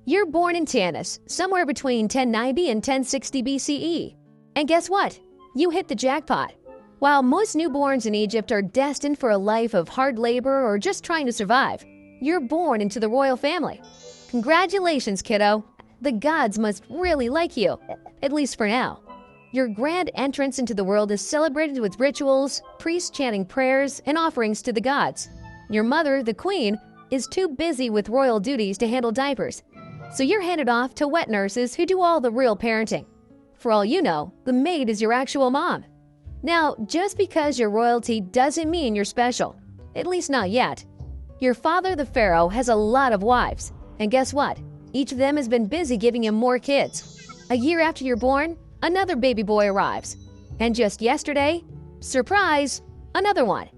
You're born in Tanis, somewhere between 1090 and 1060 BCE. And guess what? You hit the jackpot. While most newborns in Egypt are destined for a life of hard labor or just trying to survive, you're born into the royal family. Congratulations, kiddo. The gods must really like you, at least for now. Your grand entrance into the world is celebrated with rituals, priests chanting prayers, and offerings to the gods. Your mother, the queen, is too busy with royal duties to handle diapers, so you're handed off to wet nurses who do all the real parenting. For all you know, the maid is your actual mom. Now, just because you're royalty doesn't mean you're special, at least not yet. Your father, the Pharaoh, has a lot of wives, and guess what? Each of them has been busy giving him more kids. A year after you're born, another baby boy arrives. And just yesterday, surprise, another one.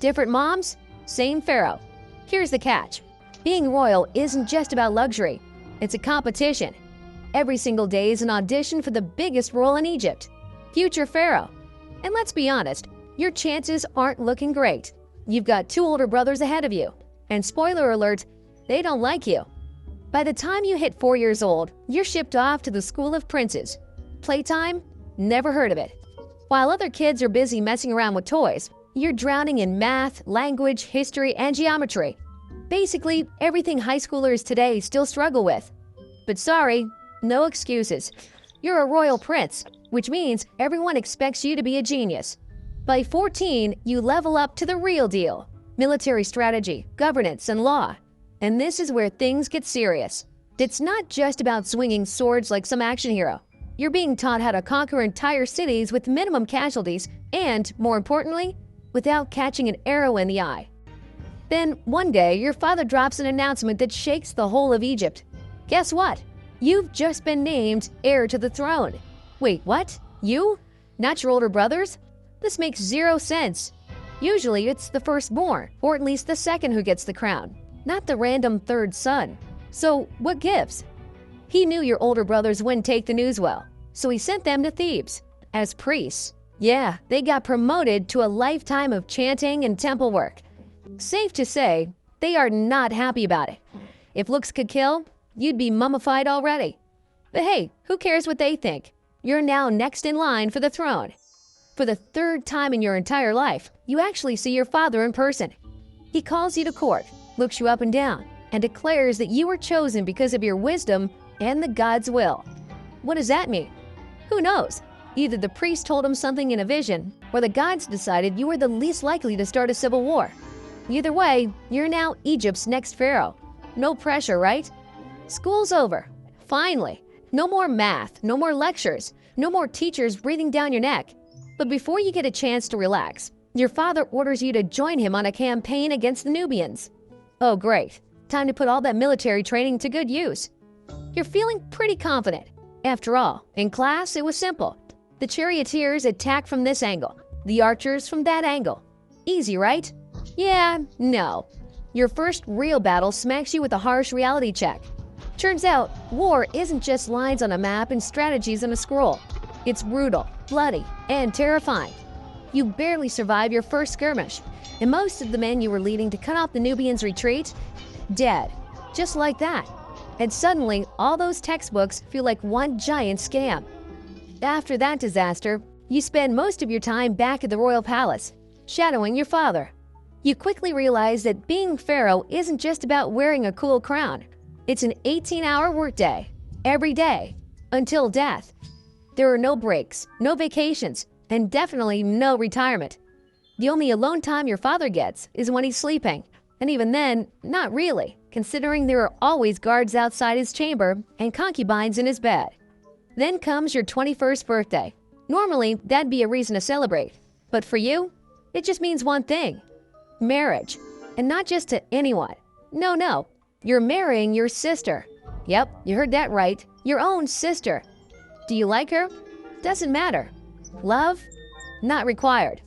Different moms, same Pharaoh. Here's the catch. Being royal isn't just about luxury. It's a competition. Every single day is an audition for the biggest role in Egypt, future Pharaoh. And let's be honest, your chances aren't looking great. You've got 2 older brothers ahead of you. And spoiler alert, they don't like you. By the time you hit 4 years old, you're shipped off to the School of Princes. Playtime? Never heard of it. While other kids are busy messing around with toys, you're drowning in math, language, history, and geometry. Basically, everything high schoolers today still struggle with. But sorry, no excuses. You're a royal prince, which means everyone expects you to be a genius. By 14, you level up to the real deal: military strategy, governance, and law. And this is where things get serious. It's not just about swinging swords like some action hero. You're being taught how to conquer entire cities with minimum casualties and, more importantly, without catching an arrow in the eye. Then, one day, your father drops an announcement that shakes the whole of Egypt. Guess what? You've just been named heir to the throne. Wait, what? You? Not your older brothers? This makes zero sense. Usually, it's the firstborn, or at least the second who gets the crown, not the random third son. So, what gives? He knew your older brothers wouldn't take the news well, so he sent them to Thebes as priests. Yeah, they got promoted to a lifetime of chanting and temple work. Safe to say, they are not happy about it. If looks could kill, you'd be mummified already. But hey, who cares what they think? You're now next in line for the throne. For the 3rd time in your entire life, you actually see your father in person. He calls you to court, looks you up and down, and declares that you were chosen because of your wisdom and the God's will. What does that mean? Who knows? Either the priest told him something in a vision, or the gods decided you were the least likely to start a civil war. Either way, you're now Egypt's next pharaoh. No pressure, right? School's over. Finally. No more math, no more lectures, no more teachers breathing down your neck. But before you get a chance to relax, your father orders you to join him on a campaign against the Nubians. Oh great, time to put all that military training to good use. You're feeling pretty confident. After all, in class it was simple. The charioteers attack from this angle, the archers from that angle. Easy, right? Yeah, no. Your first real battle smacks you with a harsh reality check. Turns out, war isn't just lines on a map and strategies on a scroll. It's brutal, bloody, and terrifying. You barely survive your first skirmish, and most of the men you were leading to cut off the Nubians' retreat, dead. Just like that. And suddenly, all those textbooks feel like one giant scam. After that disaster, you spend most of your time back at the royal palace, shadowing your father. You quickly realize that being pharaoh isn't just about wearing a cool crown. It's an 18-hour workday, every day, until death. There are no breaks, no vacations, and definitely no retirement. The only alone time your father gets is when he's sleeping. And even then, not really, considering there are always guards outside his chamber and concubines in his bed. Then comes your 21st birthday. Normally, that'd be a reason to celebrate. But for you, it just means one thing: marriage. And not just to anyone. No. You're marrying your sister. Yep, you heard that right. Your own sister. Do you like her? Doesn't matter. Love? Not required.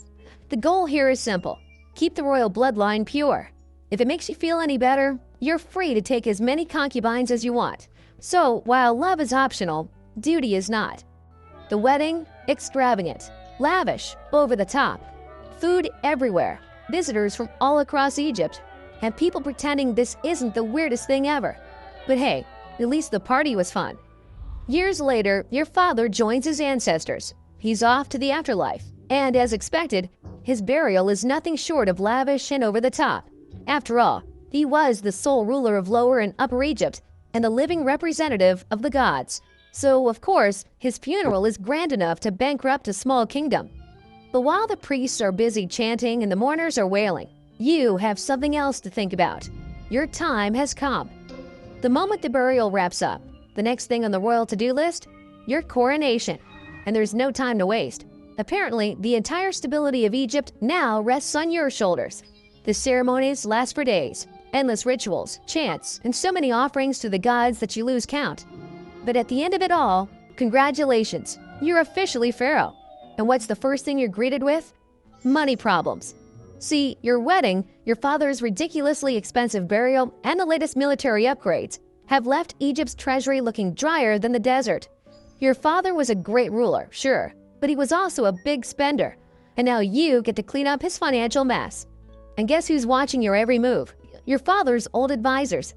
The goal here is simple. Keep the royal bloodline pure. If it makes you feel any better, you're free to take as many concubines as you want. So, while love is optional, duty is not. The wedding? Extravagant. Lavish. Over the top. Food everywhere. Visitors from all across Egypt. And people pretending this isn't the weirdest thing ever. But hey, At least the party was fun. Years later, your father joins his ancestors. He's off to the afterlife, and as expected, his burial is nothing short of lavish and over the top. After all, he was the sole ruler of Lower and Upper Egypt and the living representative of the gods. So, of course, his funeral is grand enough to bankrupt a small kingdom. But while the priests are busy chanting and the mourners are wailing, you have something else to think about. Your time has come. The moment the burial wraps up, the next thing on the royal to-do list? Your coronation. And there's no time to waste. Apparently, the entire stability of Egypt now rests on your shoulders. The ceremonies last for days. Endless rituals, chants, and so many offerings to the gods that you lose count. But at the end of it all, congratulations, you're officially Pharaoh. And what's the first thing you're greeted with? Money problems. See, your wedding, your father's ridiculously expensive burial, and the latest military upgrades have left Egypt's treasury looking drier than the desert. Your father was a great ruler, sure, but he was also a big spender. And now you get to clean up his financial mess. And guess who's watching your every move? Your father's old advisors.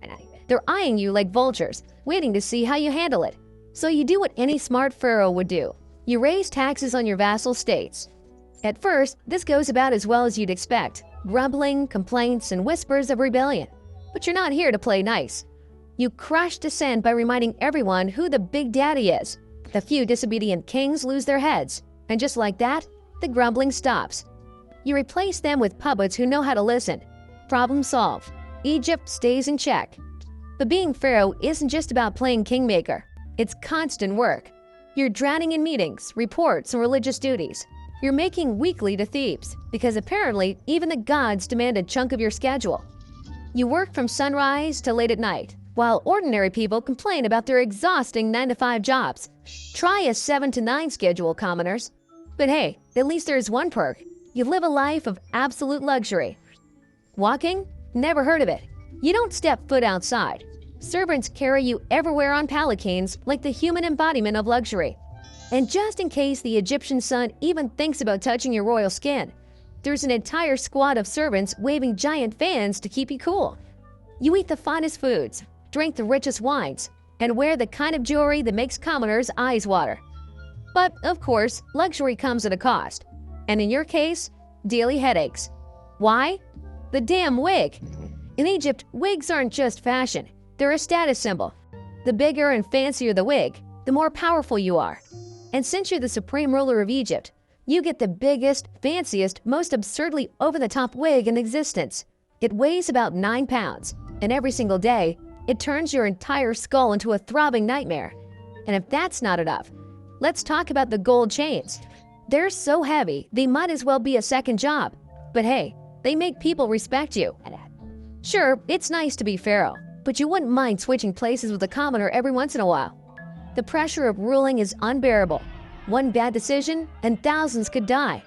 They're eyeing you like vultures, waiting to see how you handle it. So you do what any smart pharaoh would do. You raise taxes on your vassal states. At first, this goes about as well as you'd expect. Grumbling, complaints, and whispers of rebellion. But you're not here to play nice. You crush dissent by reminding everyone who the big daddy is. The few disobedient kings lose their heads. And just like that, the grumbling stops. You replace them with puppets who know how to listen. Problem solved. Egypt stays in check. But being pharaoh isn't just about playing kingmaker. It's constant work. You're drowning in meetings, reports, and religious duties. You're making weekly to Thebes, because apparently even the gods demand a chunk of your schedule. You work from sunrise to late at night, while ordinary people complain about their exhausting 9-to-5 jobs. Try a 7 to 9 schedule, commoners. But hey, at least there's one perk. You live a life of absolute luxury. Walking? Never heard of it. You don't step foot outside. Servants carry you everywhere on palanquins like the human embodiment of luxury. And just in case the Egyptian sun even thinks about touching your royal skin, there's an entire squad of servants waving giant fans to keep you cool. You eat the finest foods, drink the richest wines, and wear the kind of jewelry that makes commoners' eyes water. But, of course, luxury comes at a cost. And in your case, daily headaches. Why? The damn wig. In Egypt, wigs aren't just fashion. They're a status symbol. The bigger and fancier the wig, the more powerful you are. And since you're the supreme ruler of Egypt, you get the biggest, fanciest, most absurdly over-the-top wig in existence. It weighs about 9 pounds, and every single day, it turns your entire skull into a throbbing nightmare. And if that's not enough, let's talk about the gold chains. They're so heavy, they might as well be a second job. But hey, they make people respect you. Sure, it's nice to be pharaoh, but you wouldn't mind switching places with a commoner every once in a while. The pressure of ruling is unbearable. One bad decision, and thousands could die.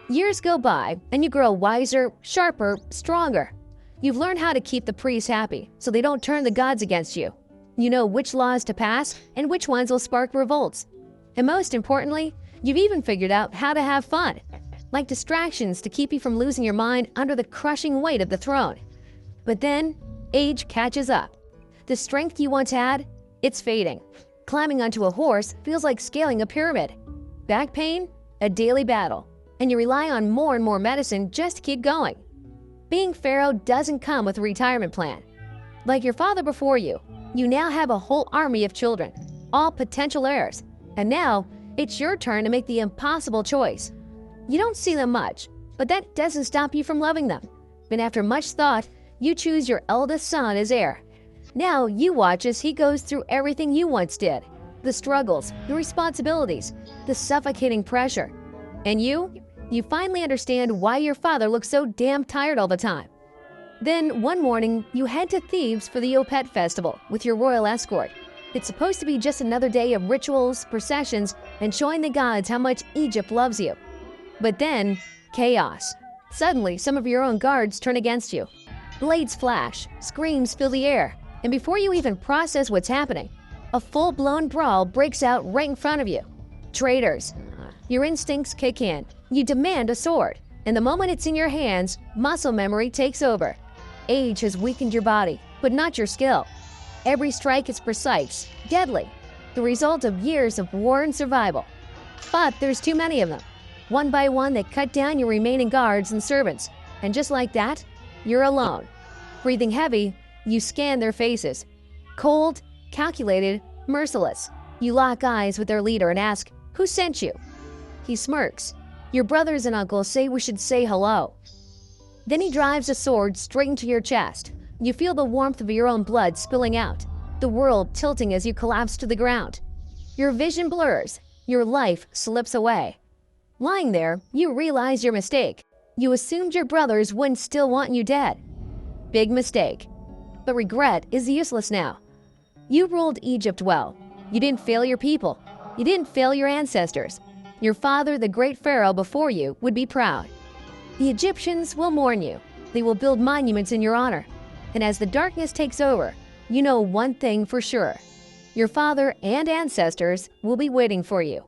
Years go by, and you grow wiser, sharper, stronger. You've learned how to keep the priests happy, so they don't turn the gods against you. You know which laws to pass, and which ones will spark revolts. And most importantly, you've even figured out how to have fun, like distractions to keep you from losing your mind under the crushing weight of the throne. But then, age catches up. The strength you once had, it's fading. Climbing onto a horse feels like scaling a pyramid. Back pain? A daily battle. And you rely on more and more medicine just to keep going. Being pharaoh doesn't come with a retirement plan. Like your father before you, you now have a whole army of children, all potential heirs. And now, it's your turn to make the impossible choice. You don't see them much, but that doesn't stop you from loving them. But after much thought, you choose your eldest son as heir. Now you watch as he goes through everything you once did. The struggles, the responsibilities, the suffocating pressure. And you finally understand why your father looks so damn tired all the time. Then one morning, you head to Thebes for the Opet festival with your royal escort. It's supposed to be just another day of rituals, processions, and showing the gods how much Egypt loves you. But then, chaos. Suddenly, some of your own guards turn against you. Blades flash, screams fill the air, and before you even process what's happening, a full-blown brawl breaks out right in front of you. Traitors. Your instincts kick in. You demand a sword, and the moment it's in your hands, muscle memory takes over. Age has weakened your body, but not your skill. Every strike is precise, deadly, the result of years of war and survival. But there's too many of them. One by one, they cut down your remaining guards and servants. And just like that, you're alone. Breathing heavy, you scan their faces. Cold, calculated, merciless. You lock eyes with their leader and ask, "Who sent you?" He smirks. Your brothers and uncles say we should say hello. Then he drives a sword straight into your chest. You feel the warmth of your own blood spilling out, the world tilting as you collapse to the ground. Your vision blurs, your life slips away. Lying there, you realize your mistake. You assumed your brothers wouldn't still want you dead. Big mistake. But regret is useless now. You ruled Egypt well. You didn't fail your people. You didn't fail your ancestors. Your father, the great Pharaoh before you, would be proud. The Egyptians will mourn you. They will build monuments in your honor. And as the darkness takes over, you know one thing for sure. Your father and ancestors will be waiting for you.